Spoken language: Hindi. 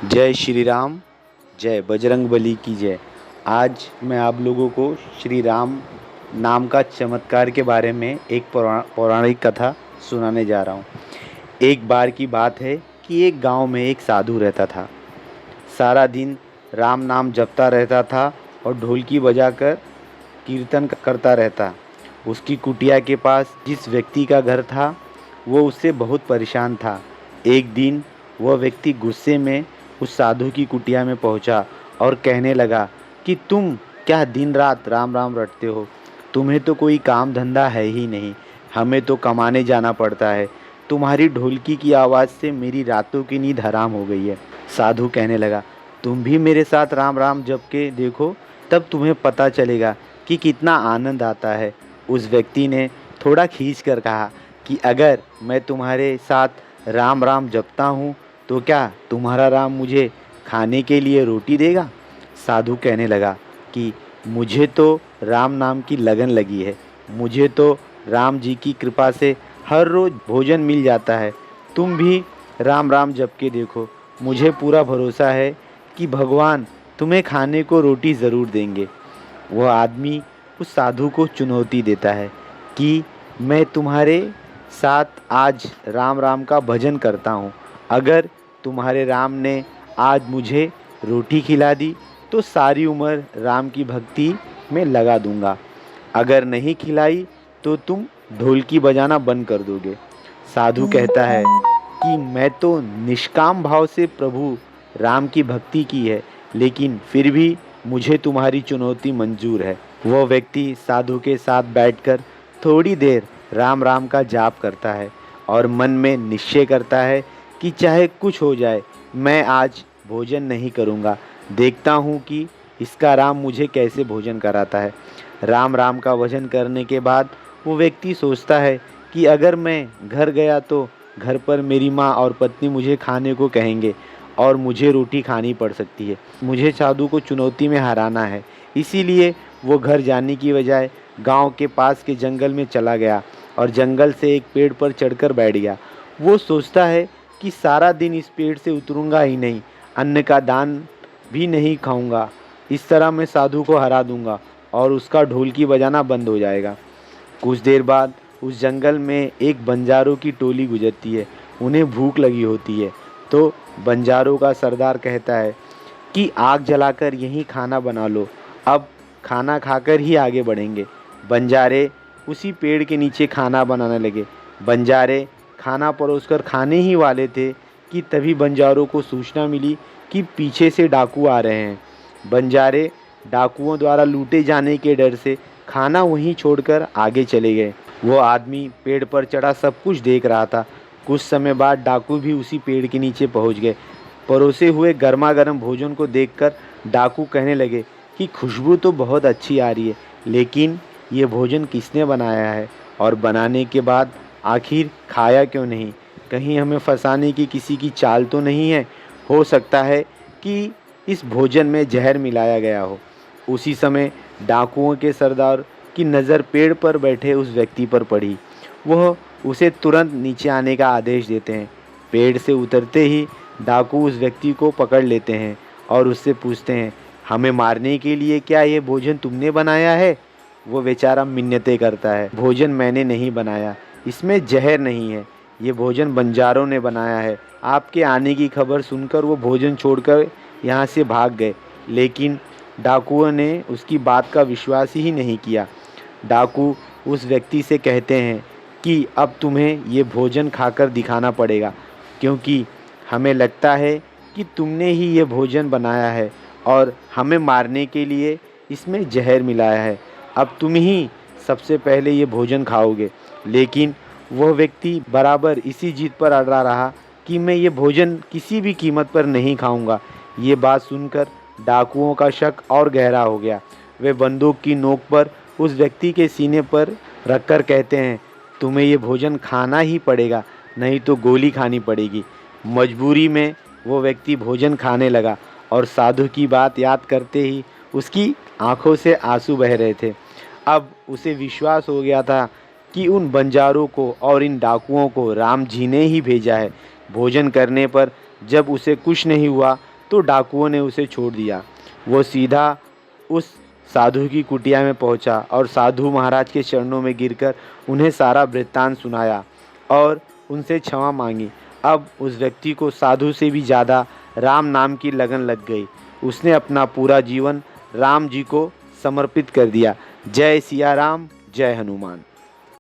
जय श्री राम। जय बजरंगबली की जय। आज मैं आप लोगों को श्री राम नाम का चमत्कार के बारे में एक पौराणिक कथा सुनाने जा रहा हूँ। एक बार की बात है कि एक गांव में एक साधु रहता था। सारा दिन राम नाम जपता रहता था और ढोलकी बजाकर कीर्तन करता रहता। उसकी कुटिया के पास जिस व्यक्ति का घर था वो उससे बहुत परेशान था। एक दिन वह व्यक्ति गुस्से में उस साधु की कुटिया में पहुंचा और कहने लगा कि तुम क्या दिन रात राम राम रटते हो? तुम्हें तो कोई काम धंधा है ही नहीं। हमें तो कमाने जाना पड़ता है। तुम्हारी ढोलकी की आवाज़ से मेरी रातों की नींद हराम हो गई है। साधु कहने लगा, तुम भी मेरे साथ राम राम जप के देखो, तब तुम्हें पता चलेगा कि कितना आनंद आता है। उस व्यक्ति ने थोड़ा खींच कर कहा कि अगर मैं तुम्हारे साथ राम राम जपता हूँ तो क्या तुम्हारा राम मुझे खाने के लिए रोटी देगा? साधु कहने लगा कि मुझे तो राम नाम की लगन लगी है। मुझे तो राम जी की कृपा से हर रोज़ भोजन मिल जाता है। तुम भी राम राम जप के देखो। मुझे पूरा भरोसा है कि भगवान तुम्हें खाने को रोटी ज़रूर देंगे। वह आदमी उस साधु को चुनौती देता है कि मैं तुम्हारे साथ आज राम राम का भजन करता हूँ। अगर तुम्हारे राम ने आज मुझे रोटी खिला दी तो सारी उम्र राम की भक्ति में लगा दूंगा। अगर नहीं खिलाई तो तुम ढोलकी बजाना बंद कर दोगे। साधु कहता है कि मैं तो निष्काम भाव से प्रभु राम की भक्ति की है, लेकिन फिर भी मुझे तुम्हारी चुनौती मंजूर है। वह व्यक्ति साधु के साथ बैठकर थोड़ी देर राम राम का जाप करता है और मन में निश्चय करता है कि चाहे कुछ हो जाए मैं आज भोजन नहीं करूँगा। देखता हूँ कि इसका राम मुझे कैसे भोजन कराता है। राम राम का भजन करने के बाद वो व्यक्ति सोचता है कि अगर मैं घर गया तो घर पर मेरी माँ और पत्नी मुझे खाने को कहेंगे और मुझे रोटी खानी पड़ सकती है। मुझे साधु को चुनौती में हराना है। इसीलिए वो घर जाने की बजाय गांव के पास के जंगल में चला गया और जंगल से एक पेड़ पर चढ़कर बैठ गया। वो सोचता है कि सारा दिन इस पेड़ से उतरूंगा ही नहीं, अन्न का दान भी नहीं खाऊंगा। इस तरह मैं साधु को हरा दूंगा और उसका ढोलकी बजाना बंद हो जाएगा। कुछ देर बाद उस जंगल में एक बंजारों की टोली गुजरती है। उन्हें भूख लगी होती है तो बंजारों का सरदार कहता है कि आग जलाकर यहीं खाना बना लो। अब खाना खाकर ही आगे बढ़ेंगे। बंजारे उसी पेड़ के नीचे खाना बनाने लगे। बंजारे खाना परोसकर खाने ही वाले थे कि तभी बंजारों को सूचना मिली कि पीछे से डाकू आ रहे हैं। बंजारे डाकुओं द्वारा लूटे जाने के डर से खाना वहीं छोड़कर आगे चले गए। वो आदमी पेड़ पर चढ़ा सब कुछ देख रहा था। कुछ समय बाद डाकू भी उसी पेड़ के नीचे पहुंच गए। परोसे हुए गर्मा गर्म भोजन को देखकर डाकू कहने लगे कि खुशबू तो बहुत अच्छी आ रही है, लेकिन ये भोजन किसने बनाया है और बनाने के बाद आखिर खाया क्यों नहीं? कहीं हमें फंसाने की किसी की चाल तो नहीं है? हो सकता है कि इस भोजन में जहर मिलाया गया हो। उसी समय डाकुओं के सरदार की नज़र पेड़ पर बैठे उस व्यक्ति पर पड़ी। वह उसे तुरंत नीचे आने का आदेश देते हैं। पेड़ से उतरते ही डाकू उस व्यक्ति को पकड़ लेते हैं और उससे पूछते हैं, हमें मारने के लिए क्या ये भोजन तुमने बनाया है? वो बेचारा मिन्नतें करता है, भोजन मैंने नहीं बनाया, इसमें जहर नहीं है, ये भोजन बंजारों ने बनाया है। आपके आने की खबर सुनकर वो भोजन छोड़कर यहाँ से भाग गए, लेकिन डाकुओं ने उसकी बात का विश्वास ही नहीं किया। डाकू उस व्यक्ति से कहते हैं कि अब तुम्हें ये भोजन खाकर दिखाना पड़ेगा, क्योंकि हमें लगता है कि तुमने ही ये भोजन बनाया है और हमें मारने के लिए इसमें जहर मिलाया है। अब तुम ही सबसे पहले ये भोजन खाओगे। लेकिन वह व्यक्ति बराबर इसी जिद पर अड़ा रहा कि मैं ये भोजन किसी भी कीमत पर नहीं खाऊंगा। ये बात सुनकर डाकुओं का शक और गहरा हो गया। वे बंदूक की नोक पर उस व्यक्ति के सीने पर रखकर कहते हैं, तुम्हें ये भोजन खाना ही पड़ेगा, नहीं तो गोली खानी पड़ेगी। मजबूरी में वो व्यक्ति भोजन खाने लगा और साधु की बात याद करते ही उसकी आंखों से आंसू बह रहे थे। अब उसे विश्वास हो गया था कि उन बंजारों को और इन डाकुओं को राम जी ने ही भेजा है। भोजन करने पर जब उसे कुछ नहीं हुआ तो डाकुओं ने उसे छोड़ दिया। वो सीधा उस साधु की कुटिया में पहुंचा और साधु महाराज के चरणों में गिरकर उन्हें सारा वृत्तांत सुनाया और उनसे क्षमा मांगी। अब उस व्यक्ति को साधु से भी ज़्यादा राम नाम की लगन लग गई। उसने अपना पूरा जीवन राम जी को समर्पित कर दिया। जय सिया राम, जय हनुमान।